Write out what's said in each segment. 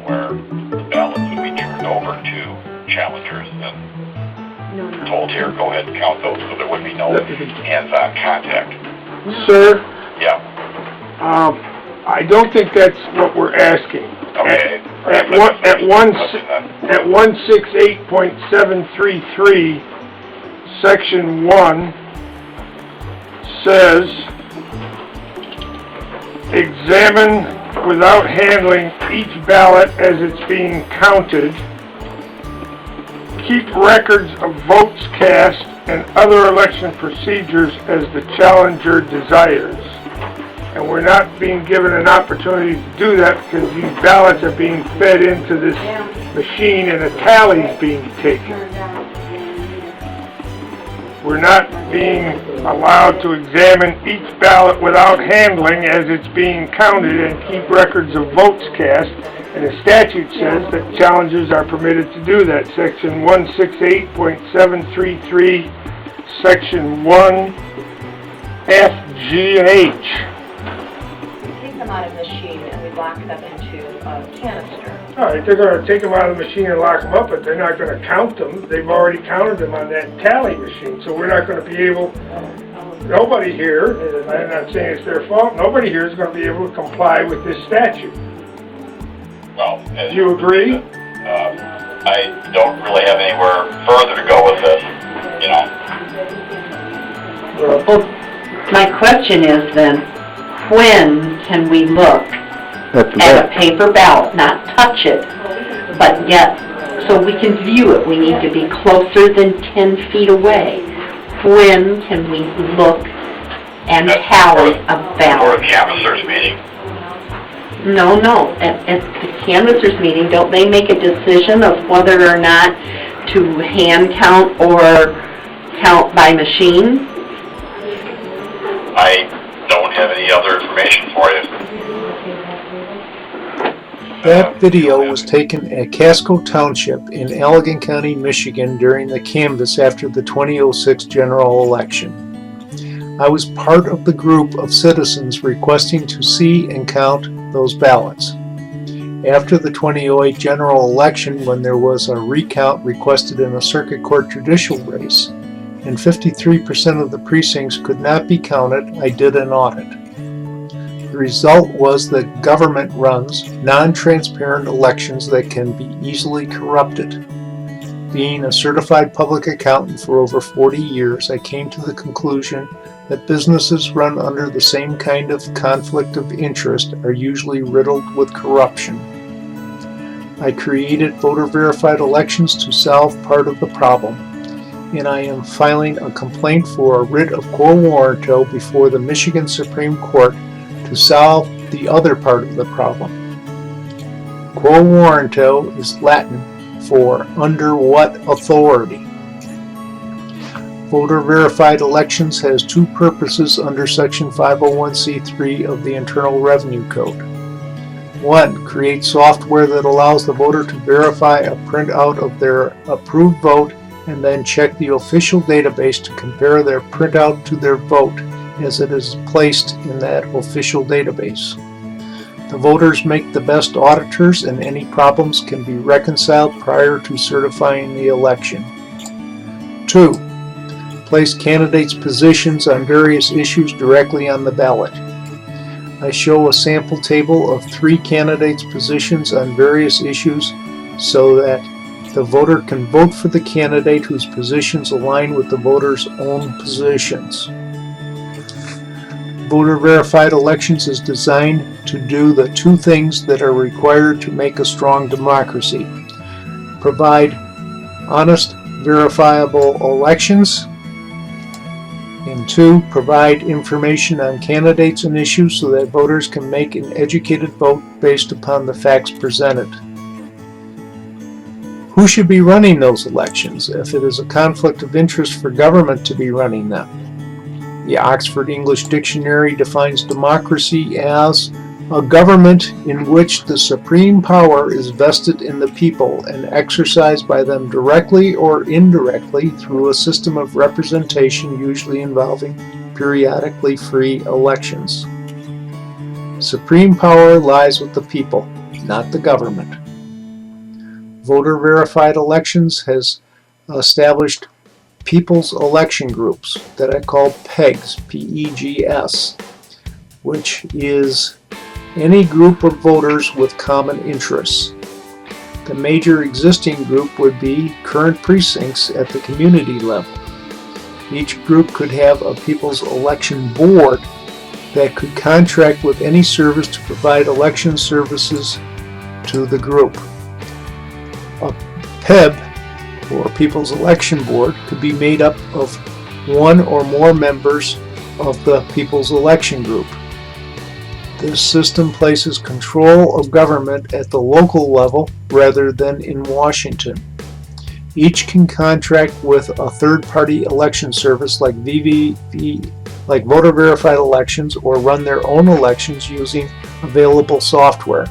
where the ballots would be turned over to challengers and told, here, go ahead and count those, so there would be no hands-on contact. Sir, Yeah, I don't think that's what we're asking. okay. At 168.733, Section 1 says, examine without handling each ballot as it's being counted. Keep records of votes cast and other election procedures as the challenger desires. And we're not being given an opportunity to do that because these ballots are being fed into this machine and a tally's being taken. We're not being allowed to examine each ballot without handling as it's being counted and keep records of votes cast. And the statute says that challengers are permitted to do that. Section 168.733, Section 1, F, G, and H. Take them out of the machine and we lock them into a canister. All right, they're going to take them out of the machine and lock them up, but they're not going to count them. They've already counted them on that tally machine, so we're not going to be able, nobody here, and I'm not saying it's their fault, nobody here is going to be able to comply with this statute. Well, Do you agree? I don't really have anywhere further to go with this, you know. Well, my question is then, when can we look at a paper ballot, not touch it, but yet, so we can view it, we need to be closer than 10 feet away. When can we look and tally a Or ballot? the canvassers meeting. No, at the canvassers meeting, don't they make a decision of whether or not to hand count or count by machine? I don't have any other information for you. That video was taken at Casco Township in Allegan County, Michigan during the canvass after the 2006 general election. I was part of the group of citizens requesting to see and count those ballots. After the 2008 general election, when there was a recount requested in a circuit court judicial race, and 53% of the precincts could not be counted, I did an audit. The result was that government runs non-transparent elections that can be easily corrupted. Being a certified public accountant for over 40 years, I came to the conclusion that businesses run under the same kind of conflict of interest are usually riddled with corruption. I created voter-verified elections to solve part of the problem, and I am filing a complaint for a writ of quo warranto before the Michigan Supreme Court to solve the other part of the problem. Quo warranto is Latin for under what authority. Voter-verified elections has two purposes under Section 501c3 of the Internal Revenue Code. 1. Create software that allows the voter to verify a printout of their approved vote and then check the official database to compare their printout to their vote as it is placed in that official database. The voters make the best auditors and any problems can be reconciled prior to certifying the election. 2. Place candidates' positions on various issues directly on the ballot. I show a sample table of 3 candidates' positions on various issues so that the voter can vote for the candidate whose positions align with the voter's own positions. Voter-verified elections is designed to do the 2 things that are required to make a strong democracy. Provide honest, verifiable elections, and 2, provide information on candidates and issues so that voters can make an educated vote based upon the facts presented. Who should be running those elections if it is a conflict of interest for government to be running them? The Oxford English Dictionary defines democracy as a government in which the supreme power is vested in the people and exercised by them directly or indirectly through a system of representation usually involving periodically free elections. Supreme power lies with the people, not the government. Voter Verified Elections has established People's Election Groups that I call PEGS, P-E-G-S, which is any group of voters with common interests. The major existing group would be current precincts at the community level. Each group could have a People's Election Board that could contract with any service to provide election services to the group. A PEB, or People's Election Board, could be made up of one or more members of the People's Election Group. This system places control of government at the local level rather than in Washington. Each can contract with a third-party election service like Voter Verified Elections, or run their own elections using available software.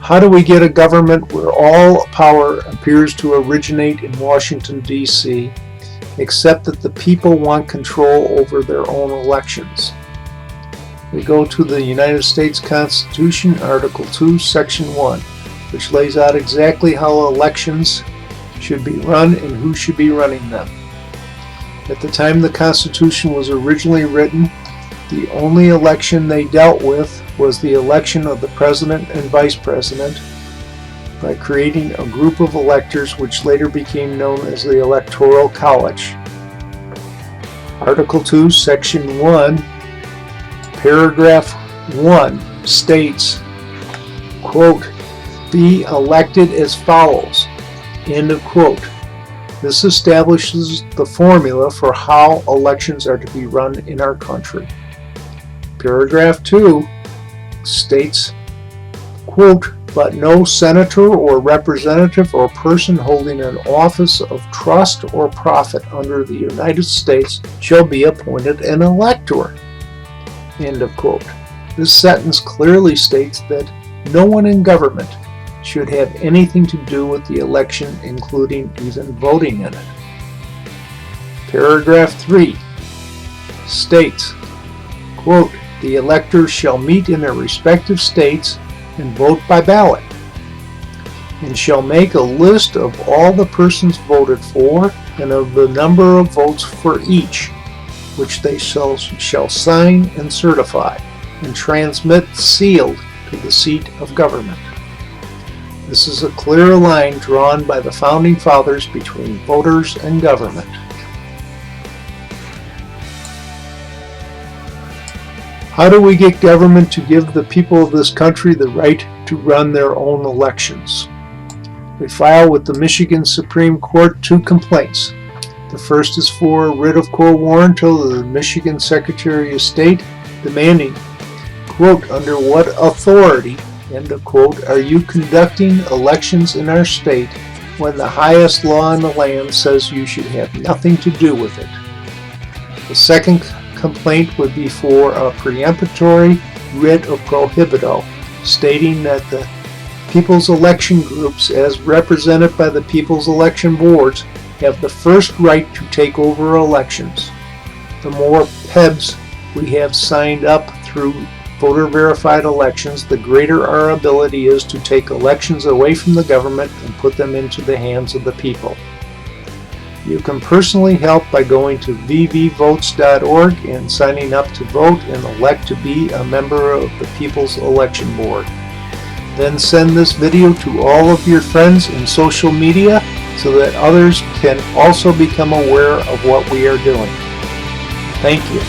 How do we get a government where all power appears to originate in Washington, D.C., except that the people want control over their own elections? We go to the United States Constitution, Article 2, Section 1, which lays out exactly how elections should be run and who should be running them. At the time the Constitution was originally written, the only election they dealt with was the election of the President and Vice President by creating a group of electors which later became known as the Electoral College. Article 2, Section 1, Paragraph 1 states, quote, "be elected as follows," end of quote. This establishes the formula for how elections are to be run in our country. Paragraph 2 states, quote, "but no senator or representative or person holding an office of trust or profit under the United States shall be appointed an elector," end of quote. This sentence clearly states that no one in government should have anything to do with the election, including even voting in it. Paragraph 3 states, quote, "the electors shall meet in their respective states and vote by ballot, and shall make a list of all the persons voted for and of the number of votes for each, which they shall sign and certify, and transmit sealed to the seat of government." This is a clear line drawn by the Founding Fathers between voters and government. How do we get government to give the people of this country the right to run their own elections? We file with the Michigan Supreme Court 2 complaints. The first is for a writ of quo warranto to the Michigan Secretary of State demanding, quote, "under what authority," end of quote, "are you conducting elections in our state when the highest law in the land says you should have nothing to do with it?" The second complaint would be for a preemptory writ of prohibito, stating that the People's Election Groups, as represented by the People's Election Boards, have the first right to take over elections. The more PEBs we have signed up through Voter Verified Elections, the greater our ability is to take elections away from the government and put them into the hands of the people. You can personally help by going to vvvotes.org and signing up to vote and elect to be a member of the People's Election Board. Then send this video to all of your friends in social media so that others can also become aware of what we are doing. Thank you.